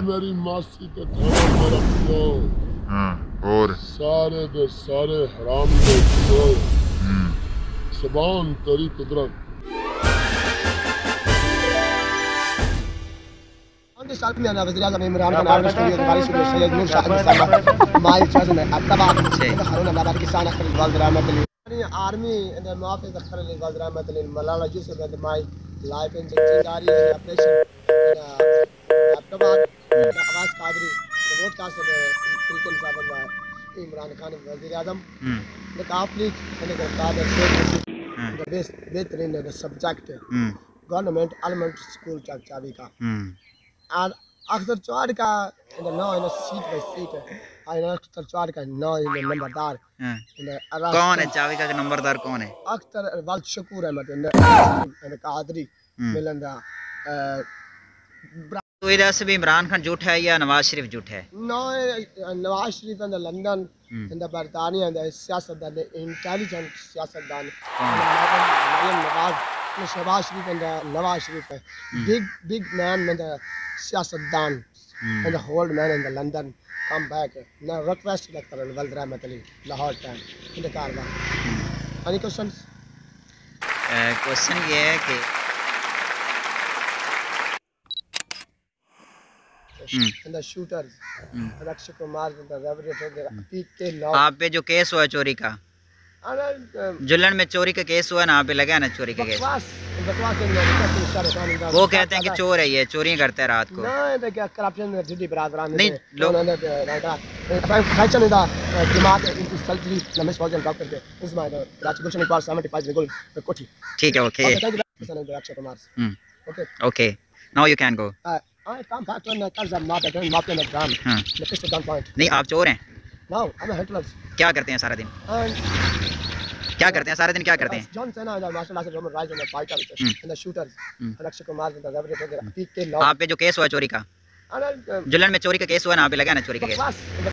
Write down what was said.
मेरी मासी के थाना मेरा पियो और सारे दे सारे हराम दे पियो ज़बान तेरी कुदरत वज़ीर आज़म इमरान खान आर्मी स्टूडियो के बारिश में सैयद नूर शाह माइल चौधरी ने अतबा हारून बाबा किसान अखर वाल रहमत army and the muhafiz akhar wal rahmat malala yusuf and my life in jari operation अतबा आवाज कादरी बहुत का सब क्रिकेट साहब इमरान खान वज़ीर आज़म the conflict and the father the best better in the subject government elementary school चावी का और अक्सर चौड़ का नौ इन सीट बाय सीट अक्सर चौड़ का नौ इन नंबरदार कौन है चावी का नंबरदार कौन है अक्सर वाल शकूर अहमद इन कादरी मिलंदा तो इधर से भी इमरान खान झूठ है या नवाज शरीफ झूठ है नवाज शरीफ इन लंदन इन बरतानिया इन सियासतदान इंटेलिजेंट सियासतदान मरियम नवाज शहबाज शरीफ and Nawaz Sharif big man and the siyasaddan and the old man in the London come back now request like for Wal Rahmat Ali Lahore time in the Karwa any questions question ये है कि and the shooters Akshay Kumar and the reverend आप पे जो case हुआ चोरी का झुलन में चोरी का केस हुआ ना आप पे लगा ना चोरी का केस वो कहते हैं कि चोर है ये चोरी करते हैं रात को नहीं लोग ठीक है okay okay now you can go नहीं आप चोर हैं क्या करते हैं सारा दिन क्या करते हैं सारा दिन क्या करते हैं आप पे जो केस हुआ चोरी का झुलन में चोरी का केस हुआ ना आप पे लगा ना चोरी का केस